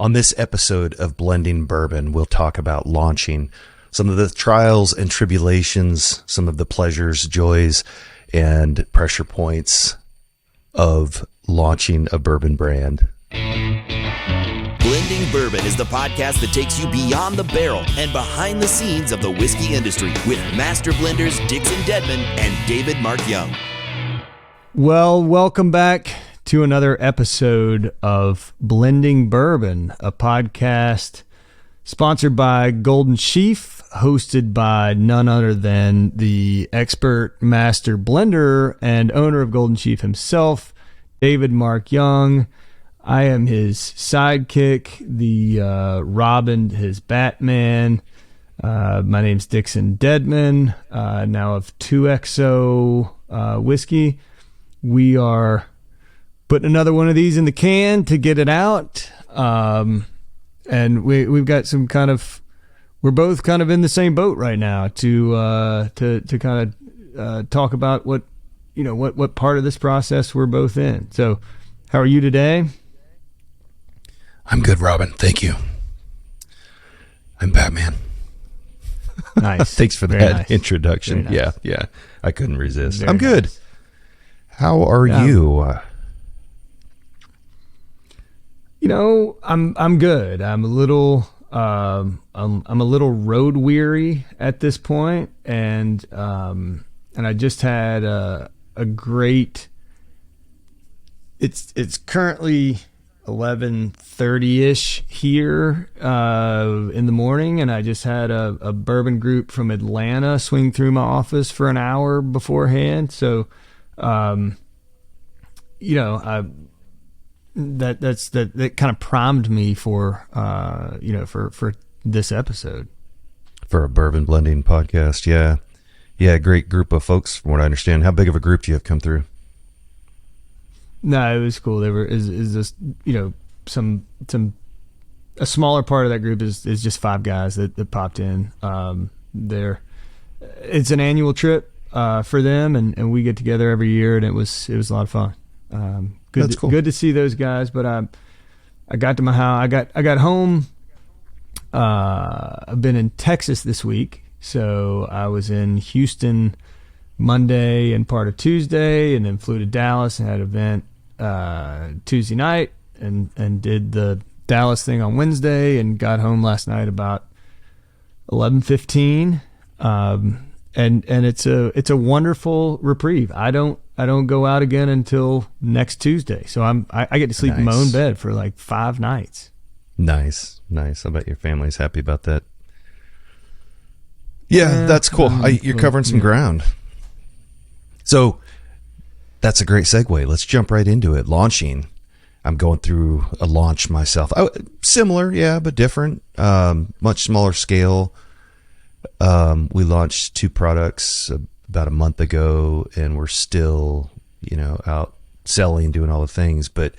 On this episode of Blending Bourbon, we'll talk about launching, some of the trials and tribulations, some of the pleasures, joys, and pressure points of launching a bourbon brand. Blending Bourbon is the podcast that takes you beyond the barrel and behind the scenes of the whiskey industry with master blenders Dixon Deadman and David Mark Young. Well, welcome back to another episode of Blending Bourbon, a podcast sponsored by Golden Sheaf, hosted by none other than the expert master blender and owner of Golden Sheaf himself, David Mark Young. I am his sidekick, the Robin, his Batman. My name's Dixon Deadman, now of 2XO whiskey. We are putting another one of these in the can to get it out. And we've got some we're both kind of in the same boat right now to kind of talk about what part of this process we're both in. So how are you today? I'm good, Robin. Thank you. I'm Batman. Nice. Thanks for that introduction. Nice. Yeah. I couldn't resist. Very I'm good. nice. How are you? I'm good. I'm a little road weary at this point, and I just had a great. It's currently 11:30ish here in the morning, and I just had a bourbon group from Atlanta swing through my office for an hour beforehand. So, that kind of primed me for this episode. For a bourbon blending podcast, yeah, great group of folks from what I understand. How big of a group do you have come through? No, it was cool. Is this a smaller part of that group is just 5 guys that popped in. It's an annual trip for them, and we get together every year, and it was a lot of fun. That's cool. Good to see those guys. But I got to my house. I got home. I've been in Texas this week, so I was in Houston Monday and part of Tuesday, and then flew to Dallas and had an event Tuesday night, and did the Dallas thing on Wednesday, and got home last night about 11:15. And it's a wonderful reprieve. I don't go out again until next Tuesday, so I get to sleep in my own bed for like 5 nights. Nice. I bet your family's happy about that. Yeah, that's cool. You're covering some ground. So that's a great segue. Let's jump right into it. Launching. I'm going through a launch myself. Similar, yeah, but different. Much smaller scale. We launched 2 products about a month ago, and we're still, out selling, doing all the things. But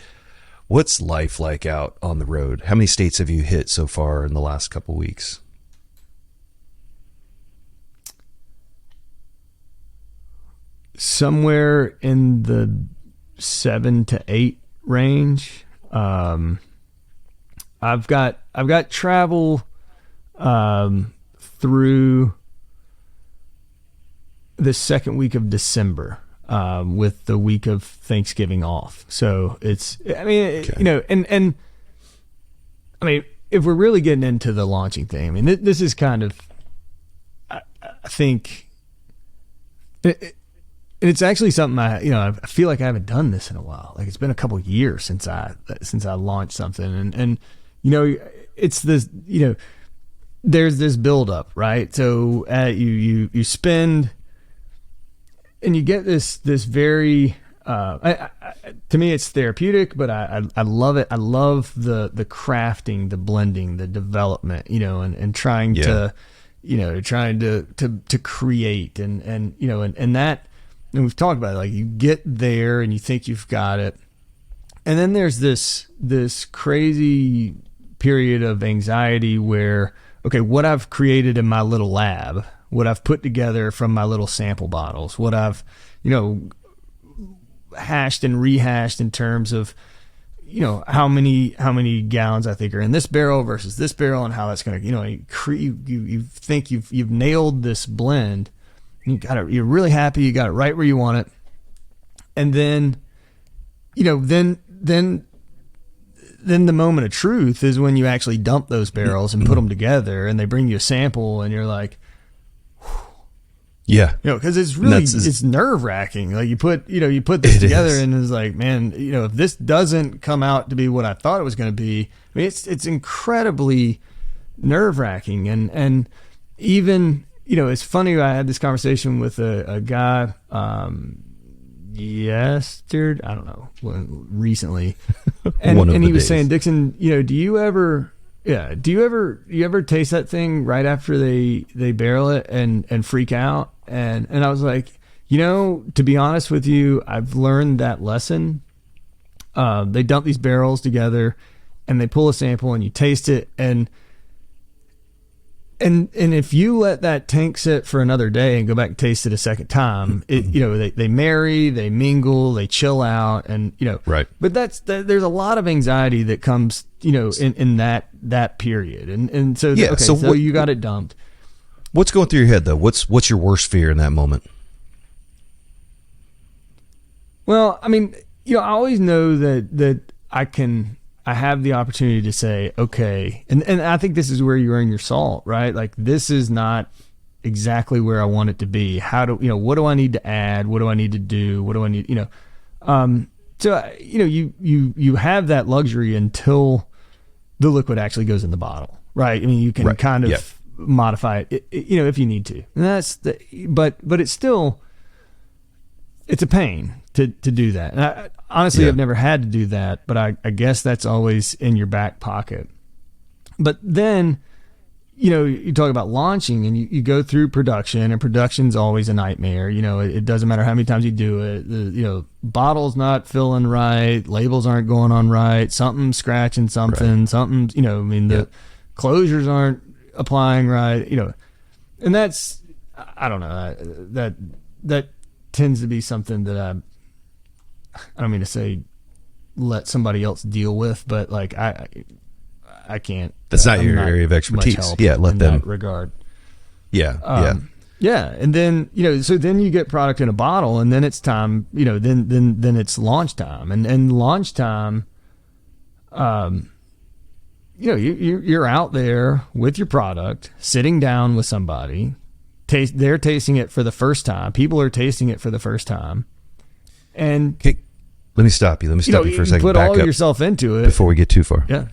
what's life like out on the road? How many states have you hit so far in the last couple weeks? Somewhere in the 7 to 8 range. I've got travel through the second week of December, with the week of Thanksgiving off. So it's, and if we're really getting into the launching thing, this is kind of, I think, it's actually something I feel like I haven't done this in a while. Like, it's been a couple of years since I launched something, and it's this, there's this buildup, right? So you spend, and you get this very, to me it's therapeutic, but I love it. I love the crafting, the blending, the development, and trying to create and that. And we've talked about it, like, you get there and you think you've got it, and then there's this crazy period of anxiety where, okay, what I've created in my little lab, what I've put together from my little sample bottles, what I've hashed and rehashed in terms of how many gallons I think are in this barrel versus this barrel, and how that's going to, you think you've nailed this blend. You're really happy. You got it right where you want it. And then, then the moment of truth is when you actually dump those barrels and put them together, and they bring you a sample, and you're like, yeah, because it's really it's nerve wracking. Like you put this together, and it's like, man, if this doesn't come out to be what I thought it was going to be, I mean, it's incredibly nerve wracking, and even it's funny. I had this conversation with a guy yesterday, I don't know, recently, and he was saying, Dixon, do you ever taste that thing right after they barrel it and freak out? And I was like, to be honest with you, I've learned that lesson. They dump these barrels together and they pull a sample and you taste it, and if you let that tank sit for another day and go back and taste it a second time, they marry, they mingle, they chill out, and right. But there's a lot of anxiety that comes in that period, and so yeah. So you got it dumped. What's going through your head though? What's your worst fear in that moment? Well, I mean, I always know that I have the opportunity to say, okay, and I think this is where you earn your salt, right? Like, this is not exactly where I want it to be. What do I need to add? What do I need to do? What do I need, so, you have that luxury until the liquid actually goes in the bottle, right? I mean, you can kind of modify it, if you need to. And but it's still, it's a pain to do that. And honestly, I've never had to do that, but I guess that's always in your back pocket. But then, you talk about launching, and you go through production, and production's always a nightmare. It doesn't matter how many times you do it. The bottle's not filling right, labels aren't going on right, something's scratching something, right. something's, the closures aren't applying right, and that's, I don't know, that tends to be something that I don't mean to say let somebody else deal with, but like I can't. That's not your area of expertise. Yeah, let them. That regard. Yeah, yeah, and then so then you get product in a bottle, and then it's time. Then it's launch time, and launch time. You're out there with your product, sitting down with somebody. They're tasting it for the first time. People are tasting it for the first time. And okay, let me stop you. Let me stop you for a second. Put all yourself into it before we get too far. Yeah.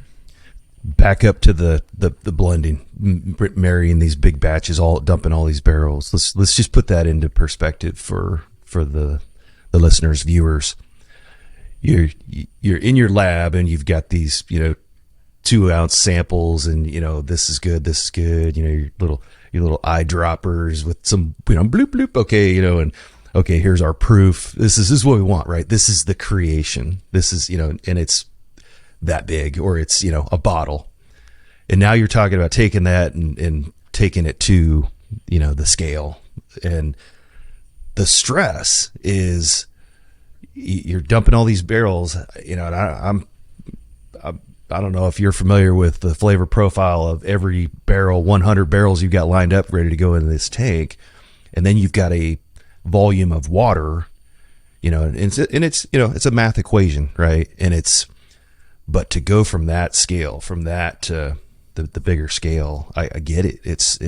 Back up to the blending, marrying these big batches, all dumping all these barrels. Let's just put that into perspective for the listeners, viewers. You're in your lab, and you've got these 2-ounce samples, and this is good, your little eyedroppers with some bloop bloop, okay, and okay, here's our proof. This is what we want, right? This is the creation. This is and it's that big, or it's a bottle. And now you're talking about taking that and taking it to the scale, and the stress is you're dumping all these barrels, and I don't know if you're familiar with the flavor profile of every barrel, 100 barrels you've got lined up ready to go into this tank. And then you've got a volume of water, and it's it's a math equation, right? But to go from that scale, from that to the bigger scale, I get it. It's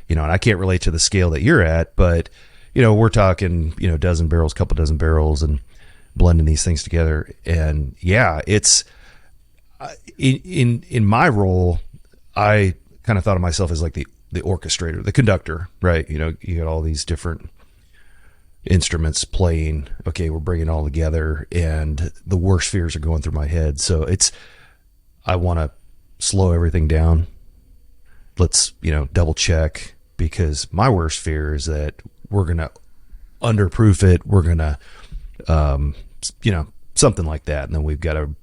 and I can't relate to the scale that you're at, but we're talking, dozen barrels, couple dozen barrels, and blending these things together. And yeah, it's, in my role, I kind of thought of myself as like the orchestrator, the conductor, right? You got all these different instruments playing. Okay, we're bringing it all together, and the worst fears are going through my head. So I want to slow everything down. Let's, double check, because my worst fear is that we're going to underproof it. We're going to, something like that. And then we've got to,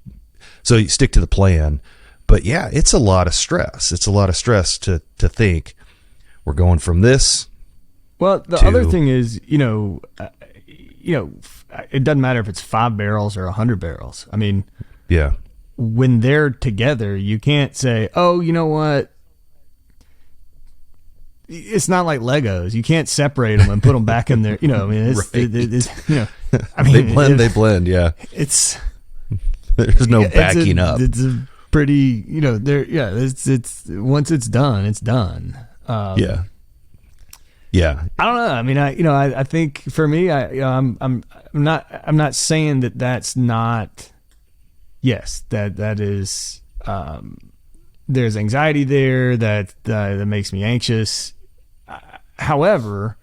so you stick to the plan. But yeah, it's a lot of stress. It's a lot of stress to think we're going from this. Well, the other thing is, it doesn't matter if it's 5 barrels or 100 barrels. I mean, yeah, when they're together, you can't say, oh, you know what? It's not like Legos. You can't separate them and put them back in there. You know, I mean, it's you know, I mean, they blend. Yeah. It's, there's no backing up. It's a pretty, you know, it's once it's done, it's done. Yeah. I don't know. I mean, I think for me, I'm not saying that that's not, yes, that is, there's anxiety there that makes me anxious. However,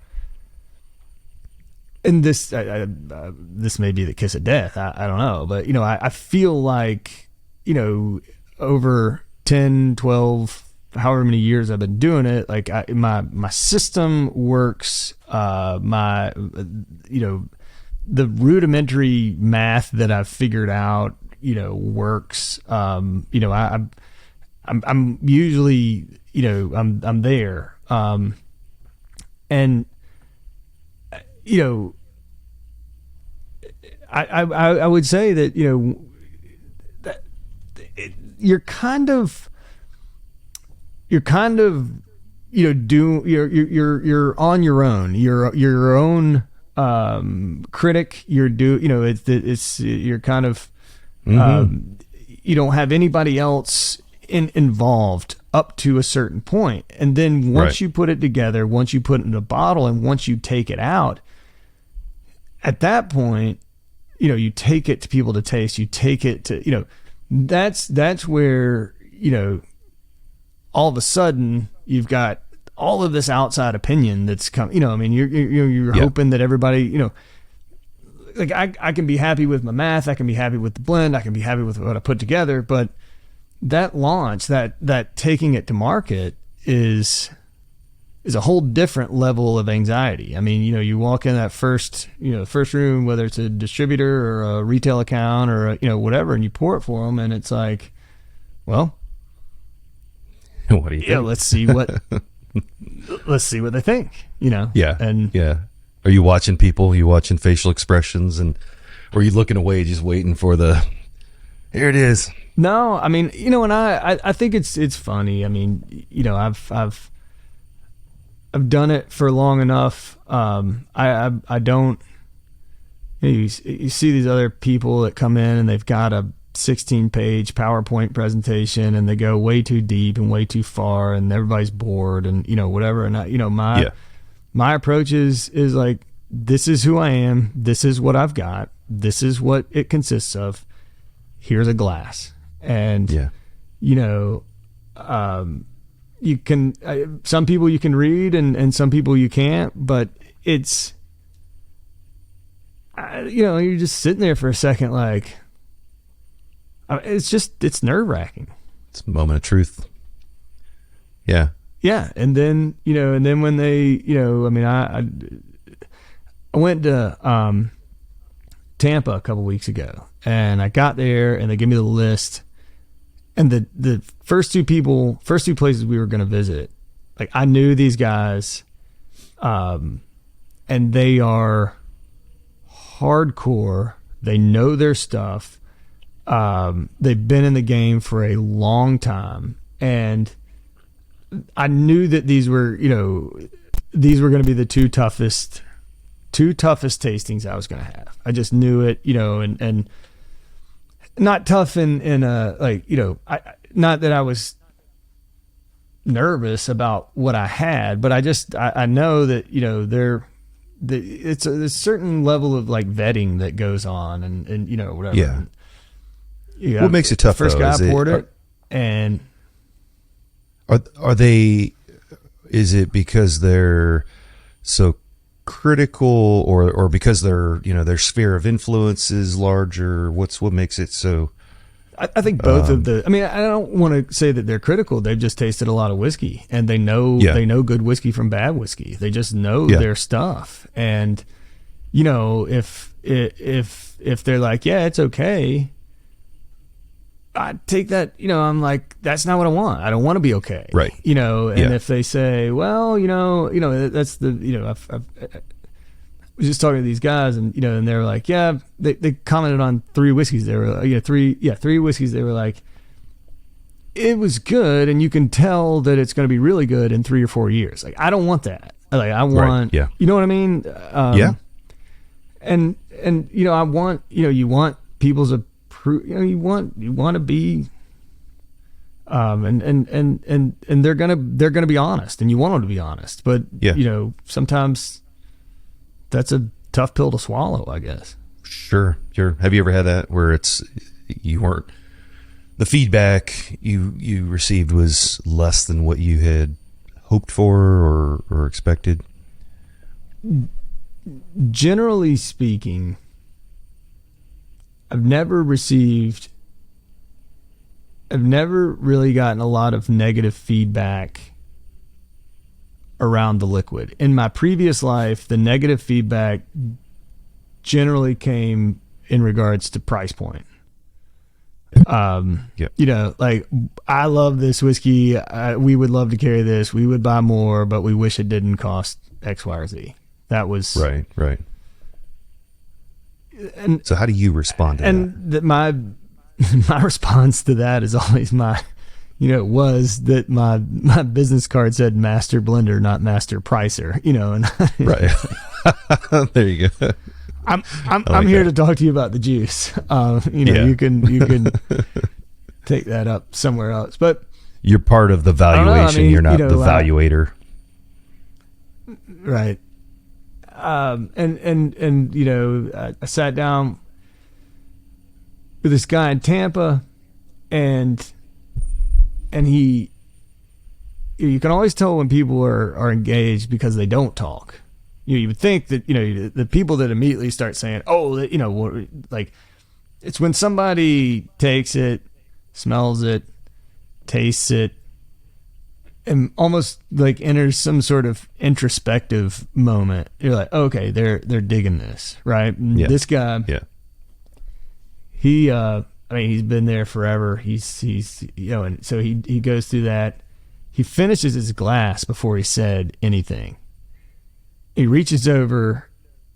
and this may be the kiss of death. I don't know, but you know, I feel like, you know, over 10, 12, however many years I've been doing it, like my system works. My, you know, the rudimentary math that I've figured out, you know, works. You know, I'm usually, you know, I'm there. And, you know, I would say that, you know, that you're kind of, you know, you're on your own. You're your own critic. You know, it's you're kind of, you don't have anybody else involved up to a certain point. And then once you put it together, once you put it in a bottle, and once you take it out, at that point, you know, you take it to people to taste, you take it to, you know, that's where, you know, all of a sudden you've got all of this outside opinion that's come, you know, I mean, you're hoping that everybody, you know, like I can be happy with my math, I can be happy with the blend, I can be happy with what I put together, but that launch, that taking it to market is a whole different level of anxiety. I mean, you know, you walk in that first room, whether it's a distributor or a retail account or you know, whatever, and you pour it for them, and it's like, well, what do you think? Yeah, let's see what they think, you know? Yeah. And are you watching people? Are you watching facial expressions, or are you looking away, just waiting for here it is? No, I mean, you know, and I think it's funny. I mean, you know, I've done it for long enough. I don't, you know, you see these other people that come in and they've got a 16-page PowerPoint presentation and they go way too deep and way too far and everybody's bored and, you know, whatever. And you know, my approach is like, this is who I am. This is what I've got. This is what it consists of. Here's a glass. And, you know, you can, some people you can read and some people you can't, but it's, you know, you're just sitting there for a second, like, it's nerve wracking. It's a moment of truth. Yeah. Yeah. And then, you know, when they, you know, I mean, I went to, Tampa a couple weeks ago and I got there and they gave me the list. And the first two places we were going to visit, like I knew these guys, and they are hardcore. They know their stuff. They've been in the game for a long time. And I knew that these were going to be the two toughest tastings I was going to have. I just knew it, you know, and not tough in a, like, you know, not that I was nervous about what I had, but I know that, you know, it's a certain level of like vetting that goes on and you know, whatever. Yeah. And, you know, what makes it tough? First though, guy poured it, and are they? Is it because they're so critical, or because their sphere of influence is larger? What makes it so? I think both of the. I mean, I don't want to say that they're critical. They've just tasted a lot of whiskey, and they know good whiskey from bad whiskey. They just know their stuff, and you know, if they're like, yeah, it's okay, I take that. You know, I'm like, that's not what I want. I don't want to be okay, right? You know, and if they say, well, you know, that's the, you know, was just talking to these guys, and and they were like, yeah, they commented on 3 whiskeys. They were three whiskeys. They were like, it was good, and you can tell that it's going to be really good in 3 or 4 years. Like, I don't want that. Like, I want, you know what I mean? Yeah. And I want, you want people's you want to be, and they're gonna be honest, and you want them to be honest, but sometimes that's a tough pill to swallow, I guess. Sure. Have you ever had that where the feedback you received was less than what you had hoped for or expected? Generally speaking, I've never really gotten a lot of negative feedback around the liquid. In my previous life, the negative feedback generally came in regards to price point. Like, I love this whiskey. We would love to carry this. We would buy more, but we wish it didn't cost X, Y, or Z. That was right. And so how do you respond to that? And my response to that is always was that my business card said master blender, not master pricer, and right. There you go. I'm here to talk to you about the juice. You can take that up somewhere else, but you're part of the valuation. You're not the valuator. Right. I sat down with this guy in Tampa, and you can always tell when people are engaged because they don't talk. You would think that the people that immediately start saying, like, it's when somebody takes it, smells it, tastes it, and almost like enters some sort of introspective moment. You're like, okay, they're digging this, right? Yeah. This guy, he he's been there forever. He's and so he goes through that. He finishes his glass before he said anything. He reaches over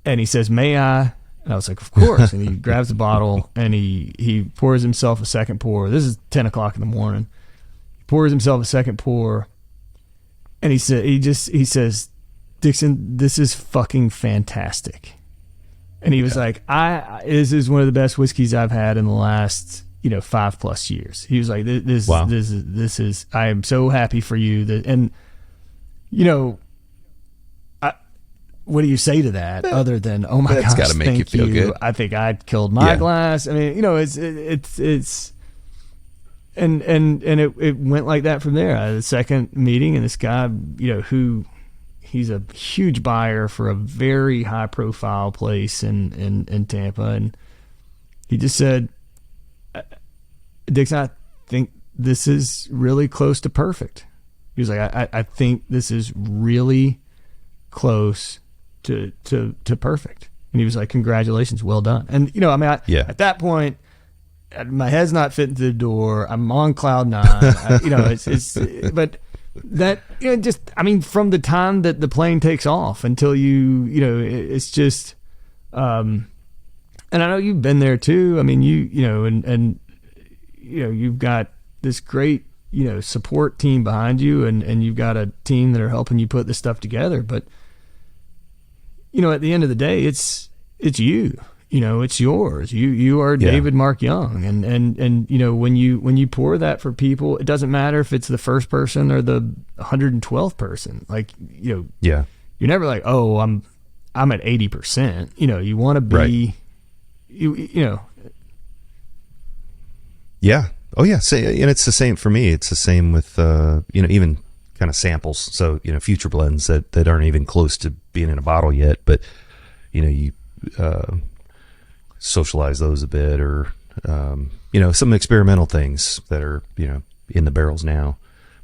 and he says, "May I?" And I was like, "Of course." And he grabs the bottle and he pours himself a second pour. This is 10 o'clock in the morning. He pours himself a second pour. And he says, "Dixon, this is fucking fantastic." And he was like, this is one of the best whiskeys I've had in the last, 5+ years. He was like, this is, I am so happy for you. What do you say to that other than, oh my gosh, gotta make thank you feel good. I think I killed my glass. I mean, it went like that from there. I had a second meeting, and this guy, who he's a huge buyer for a very high profile place in Tampa, and he just said, "Dixon, I think this is really close to perfect." He was like, I think this is really close to perfect. And he was like, "Congratulations, well done." And at that point, my head's not fitting through the door. I'm on cloud 9. But that, from the time that the plane takes off until it's just, and I know you've been there too. I mean, you've got this great, support team behind you, and you've got a team that are helping you put this stuff together. But, at the end of the day, it's you. It's yours. You are David Mark Young, and when you pour that for people, it doesn't matter if it's the first person or the 112th person. Like, you're never like, oh, I'm at 80%. You want to be, right. Yeah. Oh yeah. And it's the same for me. It's the same with even kind of samples. So future blends that aren't even close to being in a bottle yet, but you socialize those a bit, or some experimental things that are in the barrels now.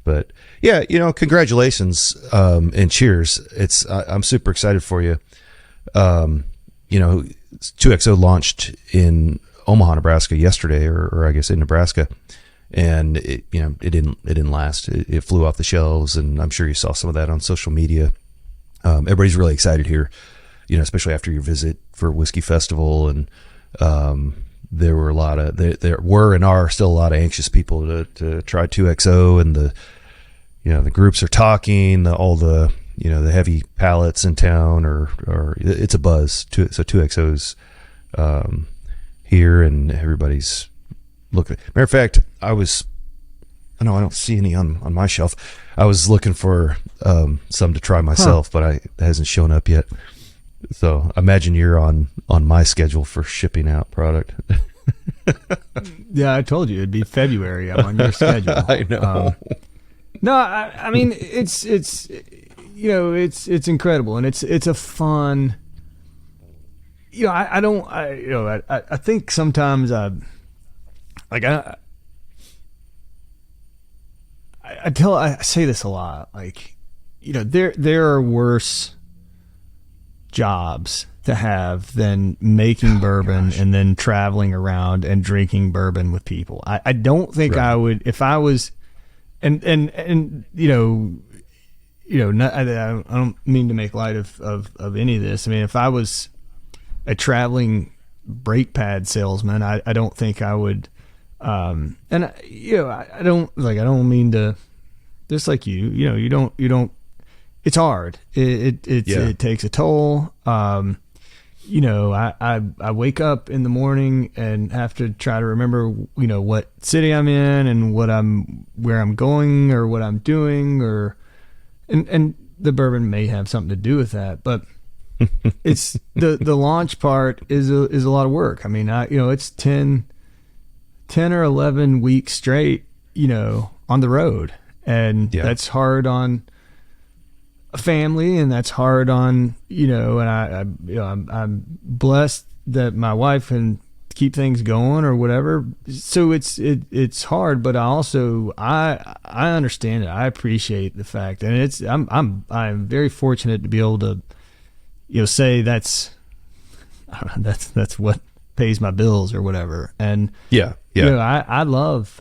But congratulations and cheers. I'm super excited for you. 2XO launched in Omaha, Nebraska yesterday, or I guess in Nebraska, and it didn't last. It flew off the shelves, and I'm sure you saw some of that on social media. Everybody's really excited here. especially after your visit for Whiskey Festival, and there were there were and are still a lot of anxious people to try 2XO, and the groups are talking, all the heavy pallets in town, or it's a buzz. So 2XO's here, and everybody's looking. Matter of fact, I don't see any on my shelf. I was looking for some to try myself, but it hasn't shown up yet. So I imagine you're on my schedule for shipping out product. Yeah, I told you it'd be February. I'm on your schedule. I know. No, I mean it's incredible, and it's a fun. I think sometimes I say this a lot, like, there are worse jobs to have than making bourbon and then traveling around and drinking bourbon with people. I don't think I would, if I was, and I don't mean to make light of any of this. I mean, if I was a traveling brake pad salesman, I don't think I would, and I don't mean to, just like you don't, it's hard. It takes a toll. I wake up in the morning and have to try to remember, what city I'm in and where I'm going or what I'm doing, and the bourbon may have something to do with that, but it's the launch part is a lot of work. I mean, it's 10 or 11 weeks straight, on the road, and that's hard on a family, and that's hard on, and I'm blessed that my wife can keep things going or whatever. So it's hard, but I understand it. I appreciate the fact, and I'm very fortunate to be able to, say that's what pays my bills or whatever. And I love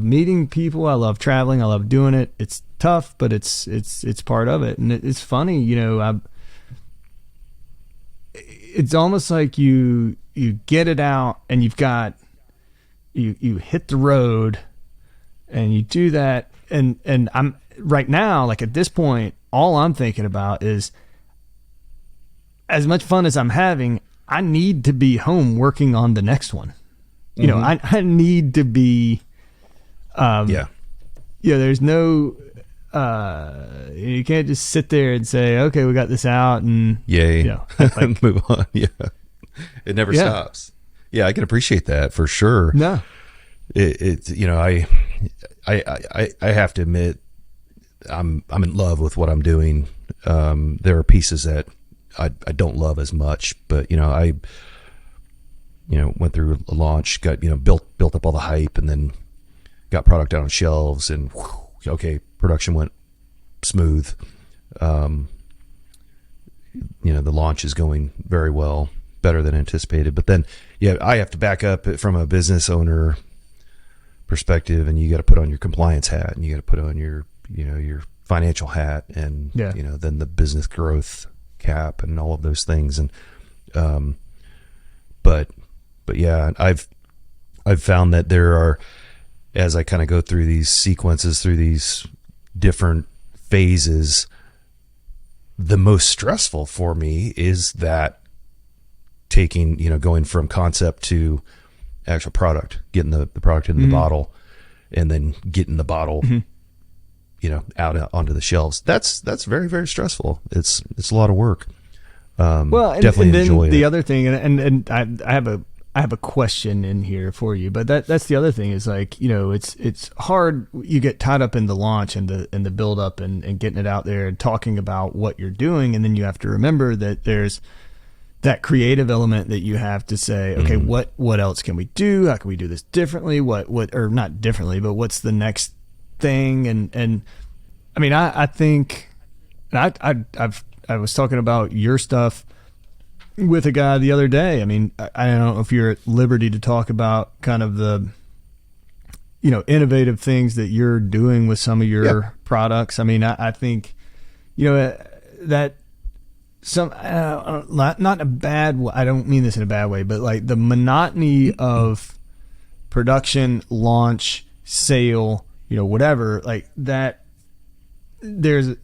meeting people. I love traveling. I love doing it. It's tough, but it's part of it, and it's funny. It's almost like you get it out, and you've got you hit the road, and you do that, and I'm right now, like at this point, all I'm thinking about is, as much fun as I'm having, I need to be home working on the next one. I need to be, there's no, you can't just sit there and say, okay, we got this out and move on. Yeah. It never stops. Yeah. I can appreciate that for sure. No, I have to admit, I'm in love with what I'm doing. There are pieces that I don't love as much, but I went through a launch, got built up all the hype, and then got product out on shelves, and production went smooth. The launch is going very well, better than anticipated. But then I have to back up from a business owner perspective, and you got to put on your compliance hat, and you got to put on your your financial hat, and then the business growth cap and all of those things. And but I've found that there are, as I kind of go through these sequences, through these different phases, the most stressful for me is that going from concept to actual product, getting the product into the bottle, and then getting the bottle out onto the shelves. That's very, very stressful. It's a lot of work. Definitely and then enjoy the it. other thing, and I have a question in here for you, but that's the other thing is, like, it's hard. You get tied up in the launch and the build up and getting it out there and talking about what you're doing, and then you have to remember that there's that creative element that you have to say, okay, what else can we do? How can we do this differently? What or not differently, but what's the next thing? And I mean, I think, and I was talking about your stuff with a guy the other day. I mean, I don't know if you're at liberty to talk about kind of the, innovative things that you're doing with some of your products. I mean, I think, that some not in a bad way. I don't mean this in a bad way, but like the monotony of production, launch, sale, whatever, like that. There's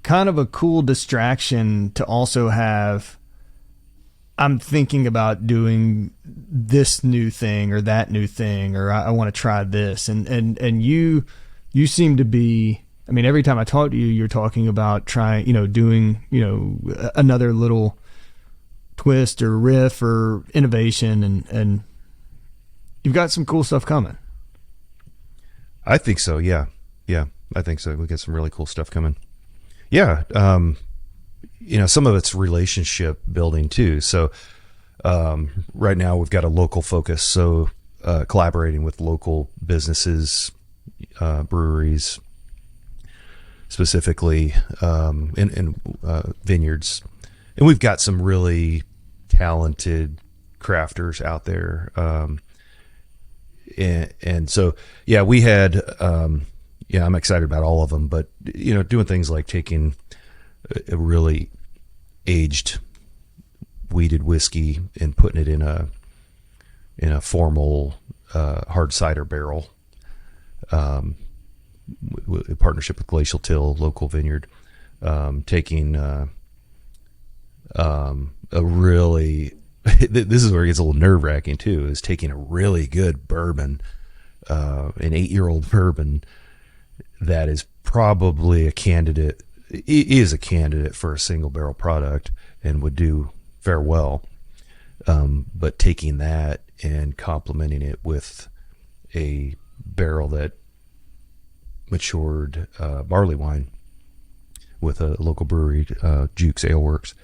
kind of a cool distraction to also have. I'm thinking about doing this new thing or that new thing, or I want to try this, and you seem to be. I mean, every time I talk to you, you're talking about trying, doing, another little twist or riff or innovation, and you've got some cool stuff coming. I think so. Yeah. I think so. We got some really cool stuff coming. Yeah. Some of it's relationship building too. So, right now we've got a local focus. So, collaborating with local businesses, breweries, specifically, in vineyards. And we've got some really talented crafters out there. And so, yeah, we had, I'm excited about all of them, but, doing things like taking a really aged weeded whiskey and putting it in a formal, hard cider barrel, a partnership with Glacial Till, local vineyard, taking a really this is where it gets a little nerve-wracking too, is taking a really good bourbon, an 8-year-old bourbon that is probably a candidate for a single barrel product and would do very well, but taking that and complementing it with a barrel that matured barley wine with a local brewery, Jukes Ale Works,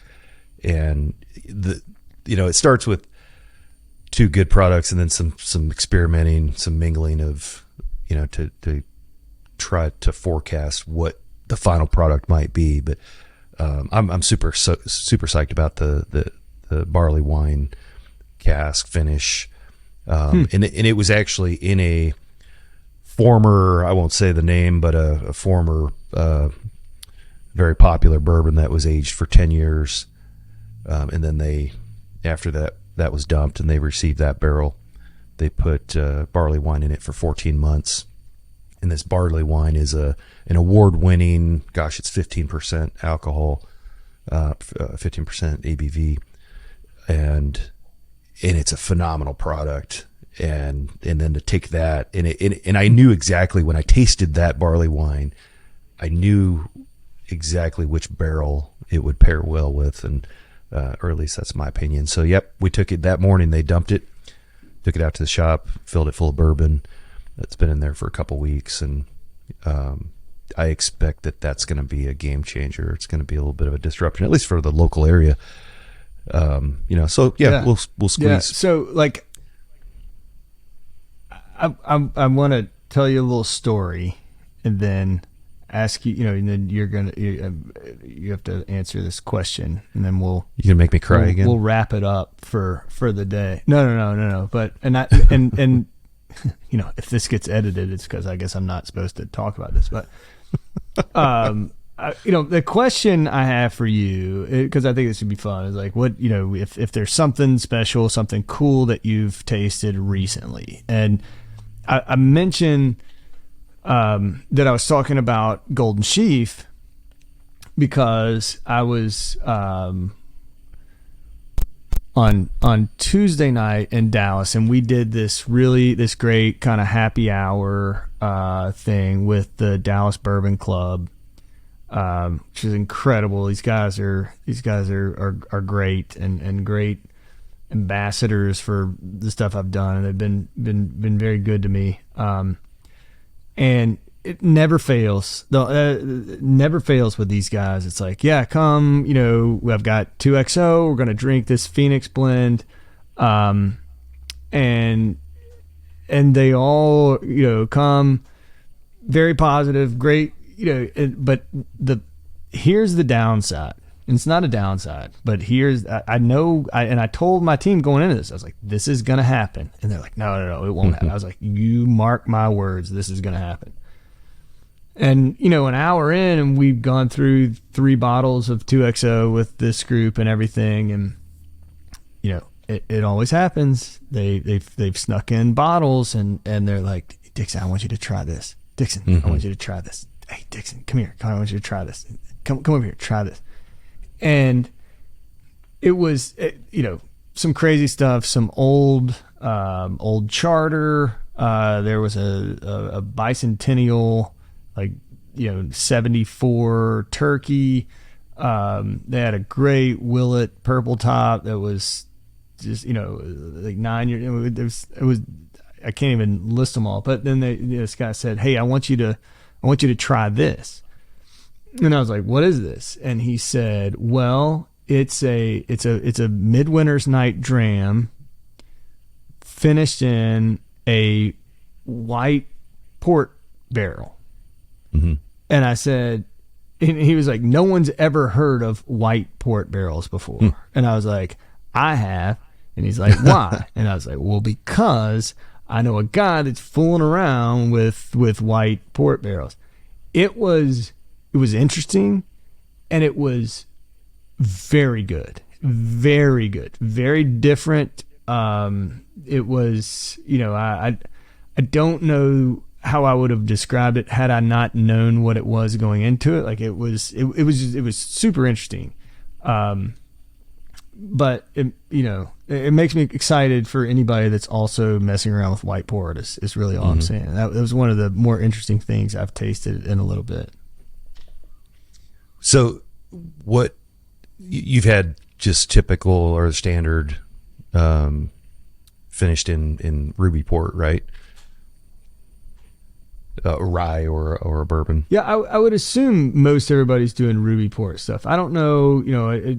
and it starts with two good products and then some experimenting, some mingling of to try to forecast what the final product might be. But I'm super psyched about the barley wine cask finish, and it was actually in a former, I won't say the name, but a former very popular bourbon that was aged for 10 years. And then after that was dumped and they received that barrel, they put barley wine in it for 14 months. And this barley wine is an award-winning, it's 15% alcohol, 15% ABV. And it's a phenomenal product. And then to take that and I knew exactly when I tasted that barley wine, I knew exactly which barrel it would pair well with, and or at least that's my opinion. So we took it that morning. They dumped it, took it out to the shop, filled it full of bourbon. That's been in there for a couple weeks, and I expect that's going to be a game changer. It's going to be a little bit of a disruption, at least for the local area. We'll squeeze. Yeah. So like, I want to tell you a little story, and then ask you, and then you have to answer this question, and then you're gonna make me cry again. We'll wrap it up for the day. No. But and if this gets edited, it's because I guess I'm not supposed to talk about this. But the question I have for you, because I think this would be fun, is like, what if there's something special, something cool that you've tasted recently, and I mentioned that I was talking about Golden Sheaf because I was on Tuesday night in Dallas, and we did this great kind of happy hour thing with the Dallas Bourbon Club, which is incredible. These guys are great and great ambassadors for the stuff I've done, and they've been very good to me. And it never fails. Never fails with these guys. It's like, yeah, come, I've got 2XO. We're going to drink this Phoenix blend. And they all, come very positive, great, but here's the downside. And it's not a downside, but I know, and I told my team going into this, I was like, this is going to happen. And they're like, no, it won't happen. I was like, you mark my words, this is going to happen. And, an hour in, and we've gone through 3 bottles of 2XO with this group and everything. And, it always happens. They've snuck in bottles, and they're like, Dixon, I want you to try this. Dixon, I want you to try this. Hey, Dixon, come here. I want you to try this. Come over here, try this. And it was, some crazy stuff, some old charter. There was a bicentennial, 74 turkey. They had a great Willet purple top that was just, 9 years. It was I can't even list them all. But then this guy said, "Hey, I want you to try this." And I was like, "What is this?" And he said, "Well, it's a Midwinter's Night dram finished in a white port barrel." Mm-hmm. And I said, and he was like, "No one's ever heard of white port barrels before." And I was like, "I have." And he's like, "Why?" And I was like, "Well, because I know a guy that's fooling around with white port barrels." It was interesting, and it was very good, very good, very different. It was, I don't know how I would have described it had I not known what it was going into it. Like it was super interesting. But it makes me excited for anybody that's also messing around with white port is really all I'm saying. That was one of the more interesting things I've tasted in a little bit. So what you've had just typical or standard, finished in ruby port, right? Rye or a bourbon. Yeah, I would assume most everybody's doing ruby port stuff. I don't know,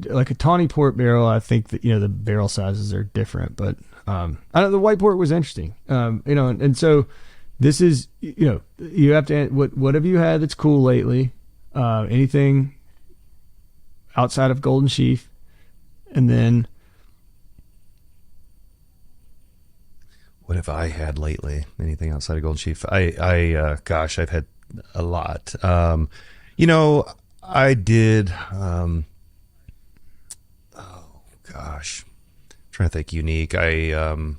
like a tawny port barrel. I think that the barrel sizes are different, but I know the white port was interesting. And so this is you have to what have you had that's cool lately? Anything outside of Golden Sheaf, and then. What have I had lately? Anything outside of Golden Sheaf? Gosh, I've had a lot. I did. Oh gosh, I'm trying to think. Unique. There's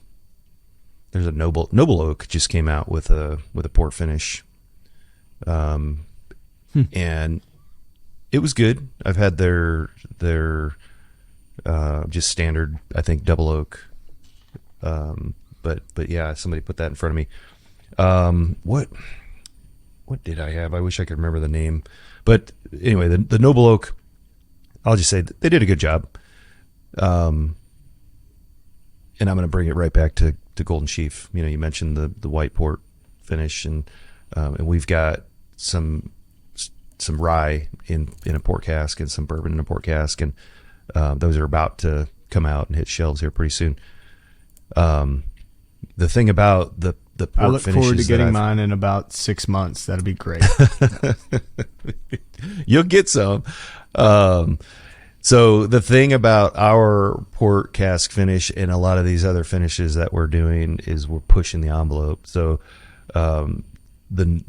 a Noble Oak just came out with a port finish, and it was good. I've had their just standard, I think, double oak. But yeah, somebody put that in front of me. What did I have? I wish I could remember the name. But anyway, the Noble Oak, I'll just say they did a good job. And I'm going to bring it right back to Golden Sheaf. You mentioned the white port finish, and we've got some rye in a port cask and some bourbon in a port cask, and those are about to come out and hit shelves here pretty soon. The thing about the port I look finishes forward to getting mine in about 6 months. That'd be great. You'll get some. So the thing about our port cask finish and a lot of these other finishes that we're doing is we're pushing the envelope. So the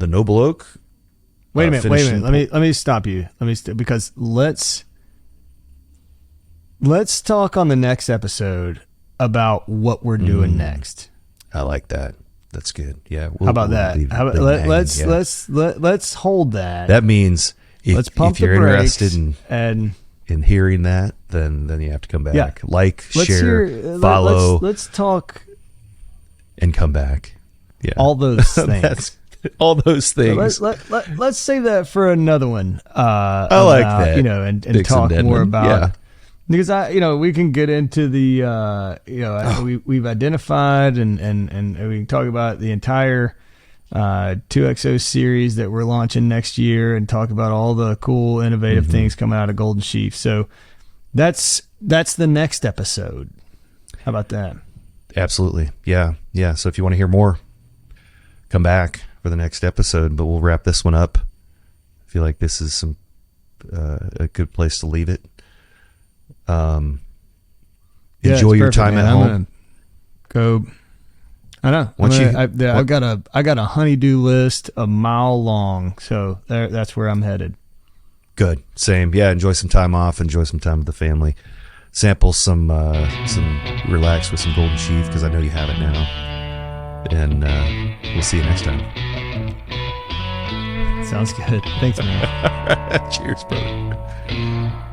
Noble Oak. Wait a minute. Let me stop you. Because let's talk on the next episode about what we're doing next. I like that. That's good. Yeah. How about that? Let's hold that. That means if you're interested in hearing that, then you have to come back. Yeah. Share, follow. Let's talk and come back. Yeah. All those things. All those things. Let's save that for another one. I like that. And Dixon talk Deadman. more about. Yeah. Because we can get into the, we've identified and we can talk about the entire 2XO series that we're launching next year and talk about all the cool, innovative things coming out of Golden Sheaf. So that's the next episode. How about that? Absolutely. Yeah. Yeah. So if you want to hear more, come back for the next episode, but we'll wrap this one up. I feel like this is a good place to leave it. Enjoy your time at home. I'm I know. I've got a honeydew list a mile long, so that's where I'm headed. Good. Same. Yeah. Enjoy some time off. Enjoy some time with the family. Sample some relax with some Golden Sheaf, because I know you have it now. And we'll see you next time. Sounds good. Thanks, man. Cheers, brother.